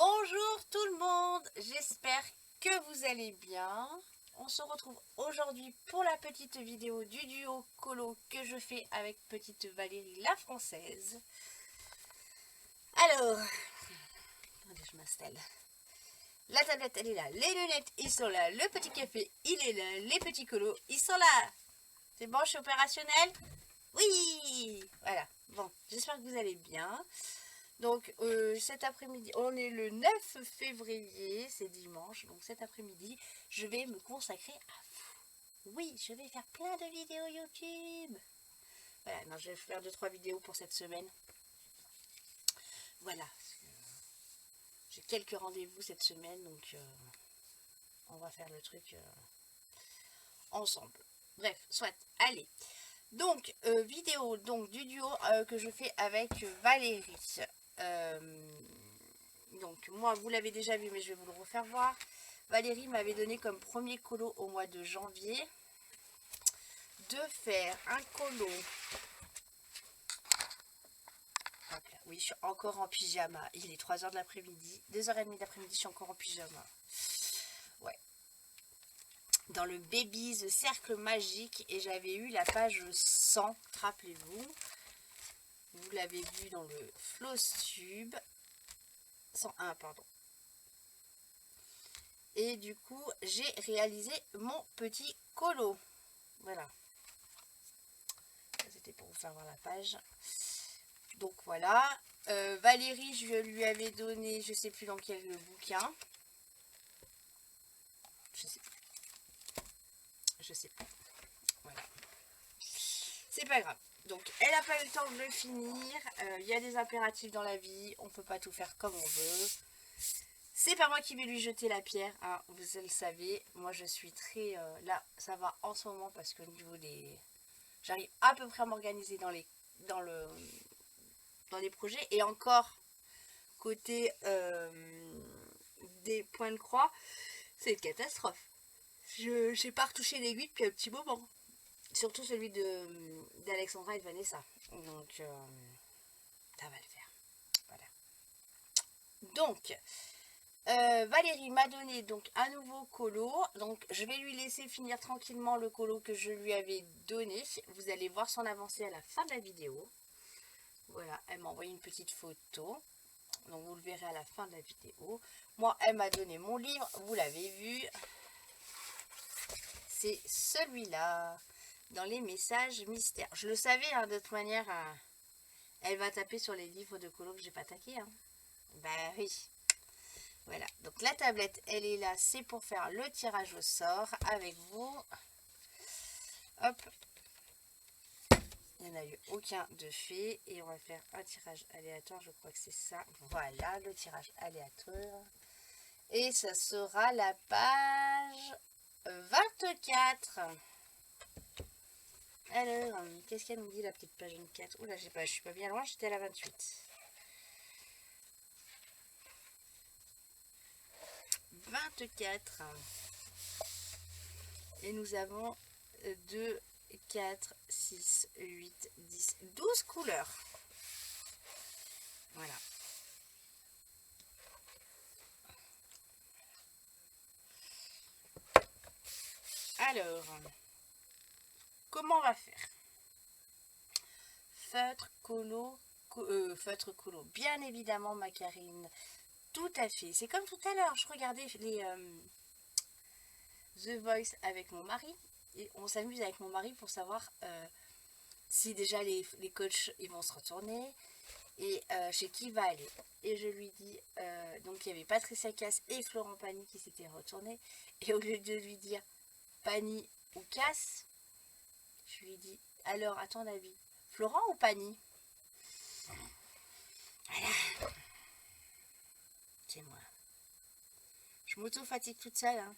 Bonjour tout le monde, j'espère que vous allez bien. On se retrouve aujourd'hui pour la petite vidéo du duo colo que je fais avec petite Valérie la française. Alors, attendez, je m'installe. La tablette elle est là, les lunettes ils sont là, le petit café il est là, les petits colos ils sont là. C'est bon, je suis opérationnelle? Oui, voilà. Bon, j'espère que vous allez bien. Donc cet après-midi, on est le 9 février, c'est dimanche, donc cet après-midi, je vais me consacrer à vous. Oui, je vais faire plein de vidéos YouTube. Voilà, non, je vais faire 2-3 vidéos pour cette semaine. Voilà, j'ai quelques rendez-vous cette semaine, donc on va faire le truc ensemble. Bref, soit, allez. Donc, vidéo donc, du duo que je fais avec Valérie. Donc moi vous l'avez déjà vu mais je vais vous le refaire voir. Valérie m'avait donné comme premier colo au mois de janvier de faire un colo. Hop là. Oui, je suis encore en pyjama. Il est 3h de l'après-midi, 2h30 de l'après-midi, je suis encore en pyjama. Ouais. Dans le Babies Cercle Magique et j'avais eu la page 100, rappelez-vous. Vous l'avez vu dans le Flosstube. 101, pardon. Et du coup, j'ai réalisé mon petit colo. Voilà. C'était pour vous faire voir la page. Donc voilà. Valérie, je lui avais donné, je sais plus dans quel bouquin. Je sais plus. Je sais plus. Voilà. C'est pas grave. Donc elle n'a pas eu le temps de le finir. Il y a des impératifs dans la vie. On peut pas tout faire comme on veut. C'est pas moi qui vais lui jeter la pierre, hein, vous le savez. Moi je suis très... là, ça va en ce moment parce que au niveau des... J'arrive à peu près à m'organiser dans les projets. Et encore, côté des points de croix, c'est une catastrophe. Je n'ai pas retouché l'aiguille depuis un petit moment. Surtout celui d'Alexandra et de Vanessa. Donc, ça va le faire. Voilà. Donc... Valérie m'a donné donc un nouveau colo, donc je vais lui laisser finir tranquillement le colo que je lui avais donné. Vous allez voir son avancée à la fin de la vidéo. Voilà, elle m'a envoyé une petite photo, donc vous le verrez à la fin de la vidéo. Moi, elle m'a donné mon livre, vous l'avez vu, c'est celui-là, dans les messages mystères. Je le savais, hein, de toute manière, elle va taper sur les livres de colo que j'ai pas taqué. Hein. Bah oui. Voilà, donc la tablette, elle est là, c'est pour faire le tirage au sort avec vous. Hop. Il n'y en a eu aucun de fait. Et on va faire un tirage aléatoire, je crois que c'est ça. Voilà, le tirage aléatoire. Et ça sera la page 24. Alors, qu'est-ce qu'elle nous dit, la petite page 24? Oula, je suis pas bien loin, j'étais à la 28. 24. Et nous avons 2, 4, 6, 8, 10, 12 couleurs. Voilà. Alors, comment on va faire? Feutre, colo, feutre, colo. Bien évidemment, ma Karine. Tout à fait. C'est comme tout à l'heure, je regardais les The Voice avec mon mari. Et on s'amuse avec mon mari pour savoir si déjà les coachs ils vont se retourner et chez qui il va aller. Et je lui dis, donc il y avait Patricia Cass et Florent Pagny qui s'étaient retournés. Et au lieu de lui dire Pagny ou Cass, je lui dis, alors à ton avis, Florent ou Pagny? Voilà. C'est moi. Je m'auto-fatigue toute seule. Hein.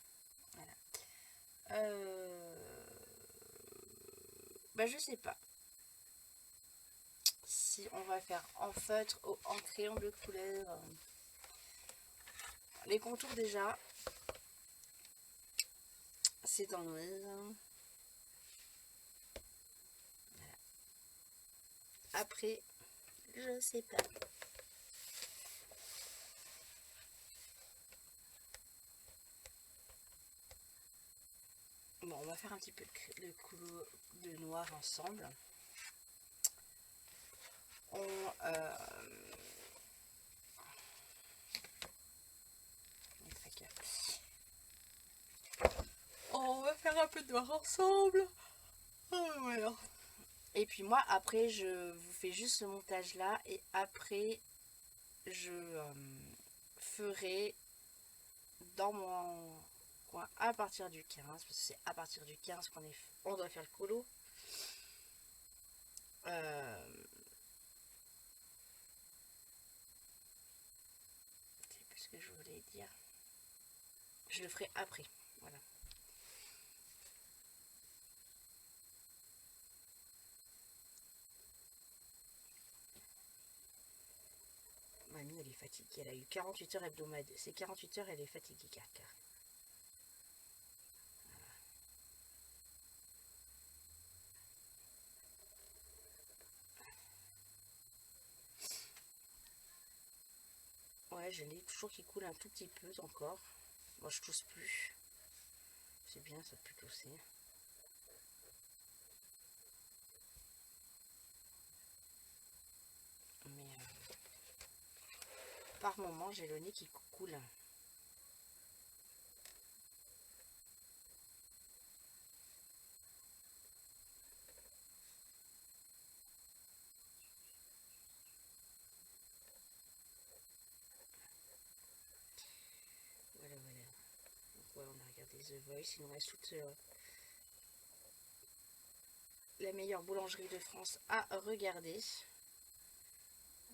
Voilà. Bah je sais pas. Si on va faire en feutre ou en crayon de couleur. Les contours déjà. C'est en noir. Voilà. Après, je sais pas. Bon, on va faire un petit peu le couleur de noir ensemble. On va faire un peu de noir ensemble. Voilà. Et puis moi, après, je vous fais juste le montage là. Et après, je ferai dans mon coin à partir du 15. Parce que c'est à partir du 15 qu'on doit faire le colo. C'est plus ce que je voulais dire. Je le ferai après. Voilà. Mamie, elle est fatiguée. Elle a eu 48 heures hebdomadaires. C'est 48 heures, elle est fatiguée, caca. Ouais, je l'ai toujours qui coule un tout petit peu encore. Moi, je tousse plus. C'est bien, ça peut tousser. Mais par moment, j'ai le nez qui coule. Voilà, voilà. Donc voilà, on a regardé The Voice. Il nous reste toute la meilleure boulangerie de France à regarder.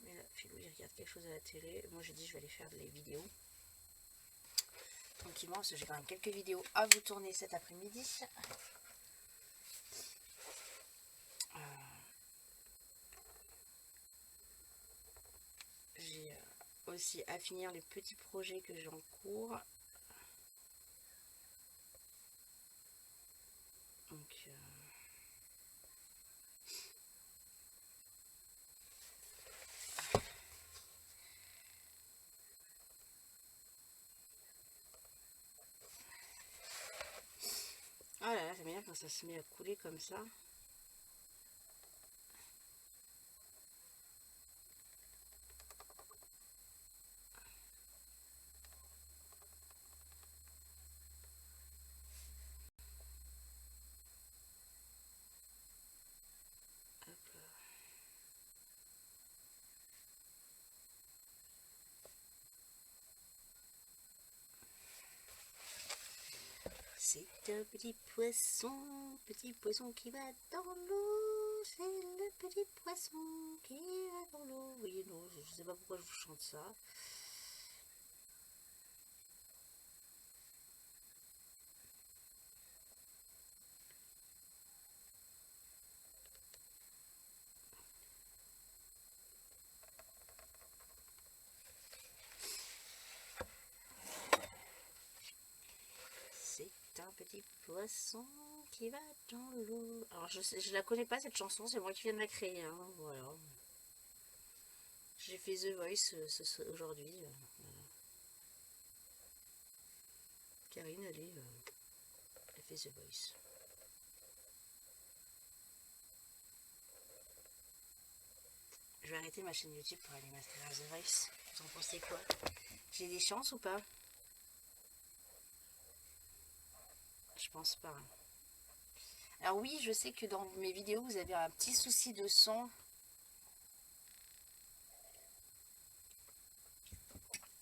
Mais là, Philou, il regarde quelque chose à la télé. Moi, j'ai dit, je vais aller faire des vidéos. Tranquillement, parce que j'ai quand même quelques vidéos à vous tourner cet après-midi. J'ai aussi à finir les petits projets que j'ai en cours. Donc, ah là là, c'est bien quand ça se met à couler comme ça. C'est un petit poisson qui va dans l'eau. C'est le petit poisson qui va dans l'eau. Oui, non, je sais pas pourquoi je vous chante ça. C'est un petit poisson qui va dans l'eau. Alors je la connais pas cette chanson, c'est moi qui viens de la créer. Hein, voilà. J'ai fait The Voice aujourd'hui. Voilà. Karine, elle fait The Voice. Je vais arrêter ma chaîne YouTube pour aller m'inscrire à The Voice. Vous en pensez quoi? J'ai des chances ou pas? Je pense pas. Alors oui, je sais que dans mes vidéos, vous avez un petit souci de son.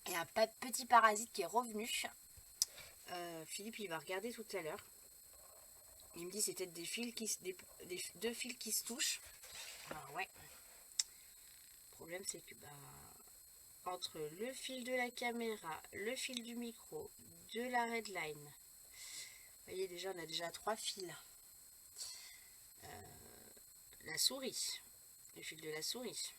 Il y a un petit parasite qui est revenu. Philippe, il va regarder tout à l'heure. Il me dit c'est peut-être des fils deux fils qui se touchent. Alors ouais. Le problème c'est que entre le fil de la caméra, le fil du micro, de la redline, vous voyez déjà on a déjà 3 fils. La souris, le fil de la souris.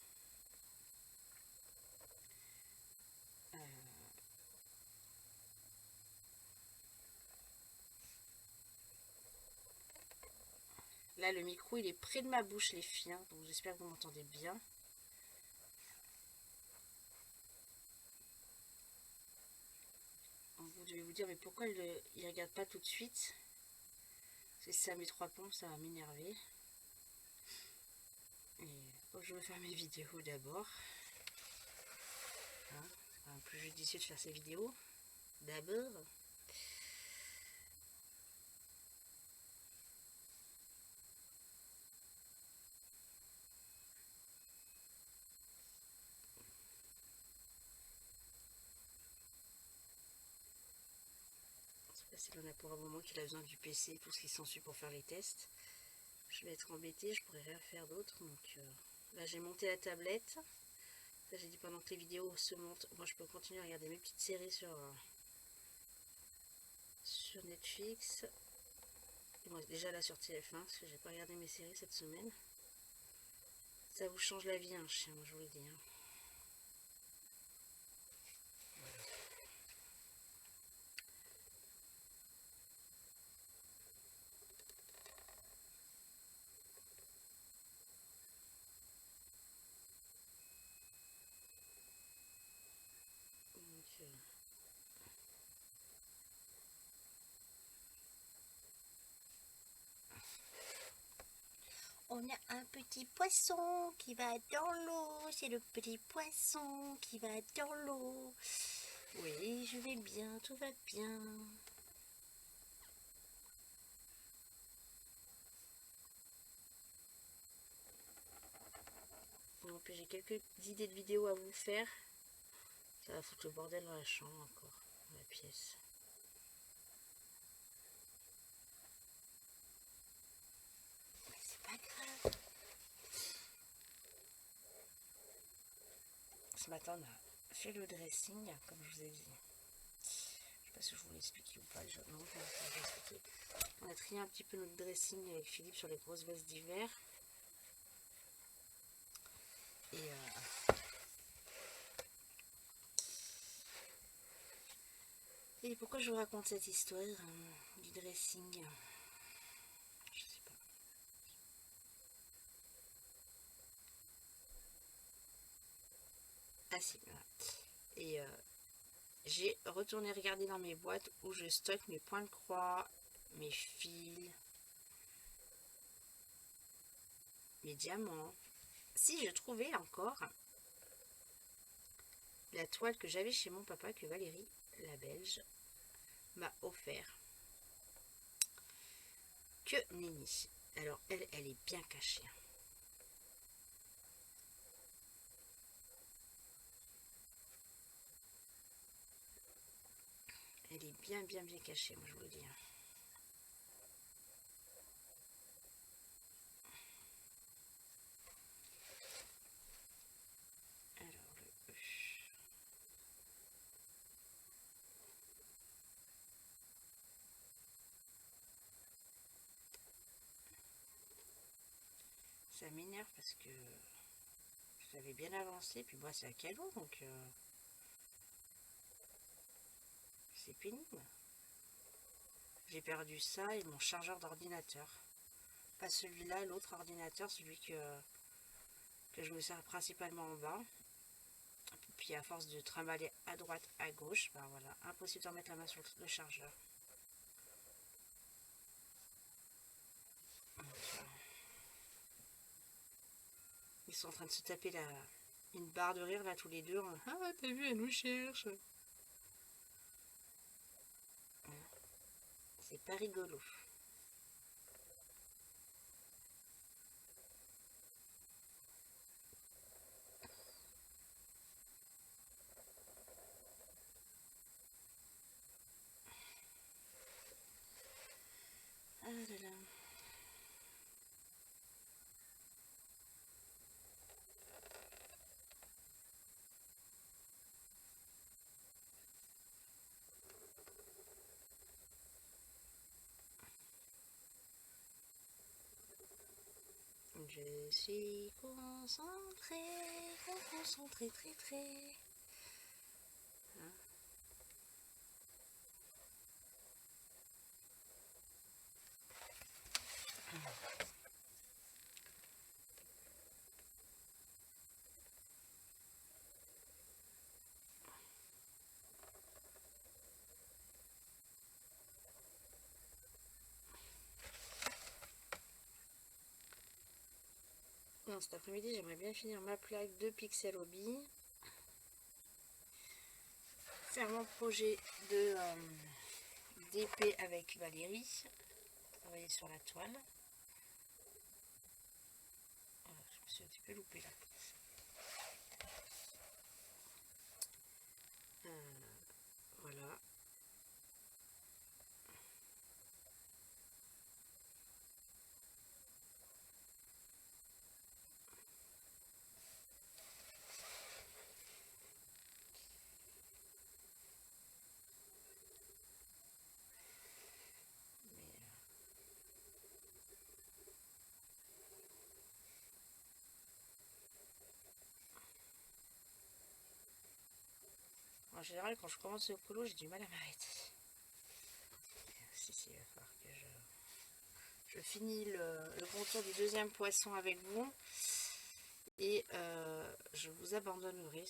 Là le micro il est près de ma bouche les filles, hein, donc j'espère que vous m'entendez bien. Vous devez vous dire mais pourquoi il ne regarde pas tout de suite? Si ça met 3 plombs, ça va m'énerver. Et faut que je vais faire mes vidéos d'abord. Hein, c'est un peu plus judicieux de faire ces vidéos d'abord. C'est là pour un moment qu'il a besoin du PC, tout ce qui s'ensuit pour faire les tests. Je vais être embêtée, je pourrais rien faire d'autre. Donc là j'ai monté la tablette. Là j'ai dit pendant que les vidéos se montent, moi je peux continuer à regarder mes petites séries sur Netflix. Et moi déjà là sur TF1, parce que j'ai pas regardé mes séries cette semaine. Ça vous change la vie un chien, moi je vous le dis. Hein. Donc, on a un petit poisson qui va dans l'eau. C'est le petit poisson qui va dans l'eau. Oui, je vais bien, tout va bien. Donc j'ai quelques idées de vidéos à vous faire. Ça va foutre le bordel dans la chambre encore, dans la pièce. Mais c'est pas grave. Ce matin, on a fait le dressing, comme je vous ai dit. Je sais pas si je vous l'ai expliqué ou pas. Non, je vais vous expliquer. On a trié un petit peu notre dressing avec Philippe sur les grosses vestes d'hiver. Et pourquoi je vous raconte cette histoire du dressing? Je sais pas. Ah si, voilà. Et j'ai retourné regarder dans mes boîtes où je stocke mes points de croix, mes fils, mes diamants. Si je trouvais encore la toile que j'avais chez mon papa, que Valérie, la belge, m'a offert. Que nenni. Alors elle est bien cachée. Elle est bien cachée, moi je vous le dis. Alors le E. Ça m'énerve parce que j'avais bien avancé, puis moi c'est un cadeau, donc c'est pénible. J'ai perdu ça et mon chargeur d'ordinateur. Pas celui-là, l'autre ordinateur, celui que je me sers principalement en bas. Puis à force de trimballer à droite, à gauche, ben voilà, impossible d'en mettre la main sur le chargeur. Donc, ils sont en train de se taper une barre de rire là tous les deux. Ah, t'as vu, elle nous cherche. C'est pas rigolo. Ah là là. Je suis concentrée très. Hein. sinon cet après-midi j'aimerais bien finir ma plaque de Pixel Hobby, faire mon projet de d'épée avec Valérie, travailler sur la toile. Voilà, je me suis un petit peu loupée là. Voilà. En général, quand je commence le colo, j'ai du mal à m'arrêter. Si, il va falloir que je finis le contour du deuxième poisson avec vous. Et je vous abandonnerai.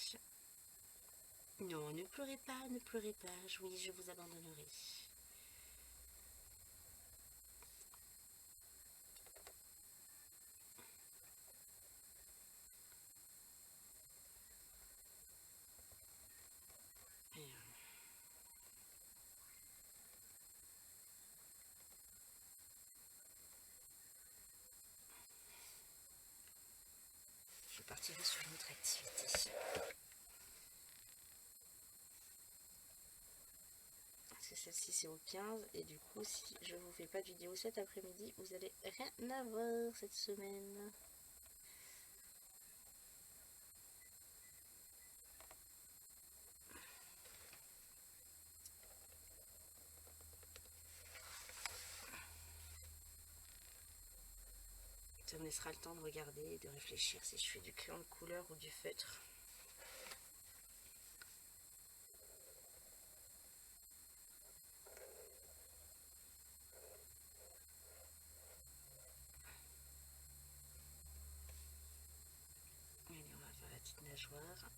Non, ne pleurez pas, ne pleurez pas. Oui, je vous abandonnerai. Je partirai sur une autre activité. Parce que celle-ci c'est au 15 et du coup si je vous fais pas de vidéo cet après-midi, vous allez rien avoir cette semaine. Ça me laissera le temps de regarder et de réfléchir si je fais du crayon de couleur ou du feutre. Allez, on va faire la petite nageoire.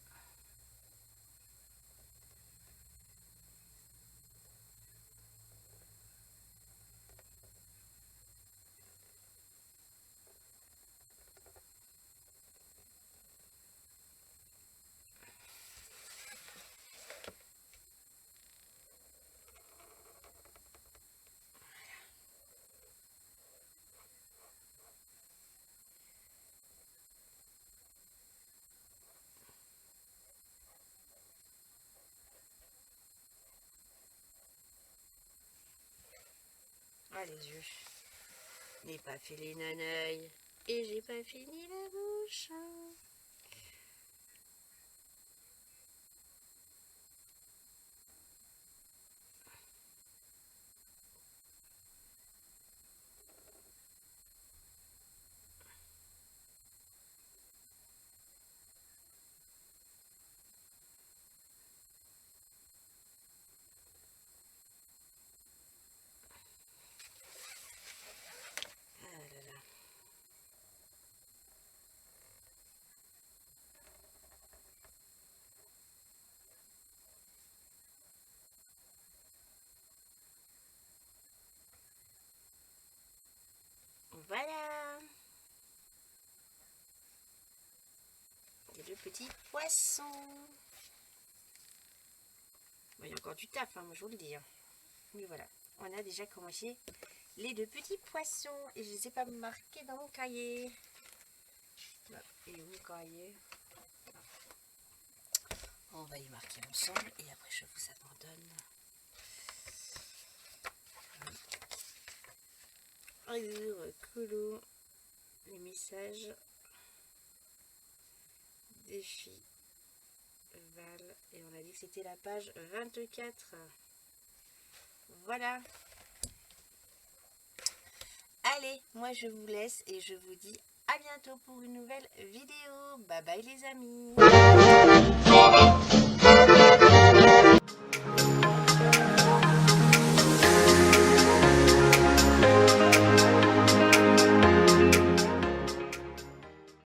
Ah, les yeux. N'ai pas fait les naneuils et j'ai pas fini la bouche. Ah là là. Voilà. Les deux petits poissons. Bon, il y a encore du taf, hein, moi je vous le dis. Hein. Mais voilà, on a déjà commencé les deux petits poissons. Et je ne les ai pas marqués dans mon cahier. Et où le cahier? On va les marquer ensemble et après je vous abandonne. Alors, colo, les messages, défi, Val, et on a dit que c'était la page 24. Voilà. Allez, moi je vous laisse et je vous dis à bientôt pour une nouvelle vidéo. Bye bye les amis.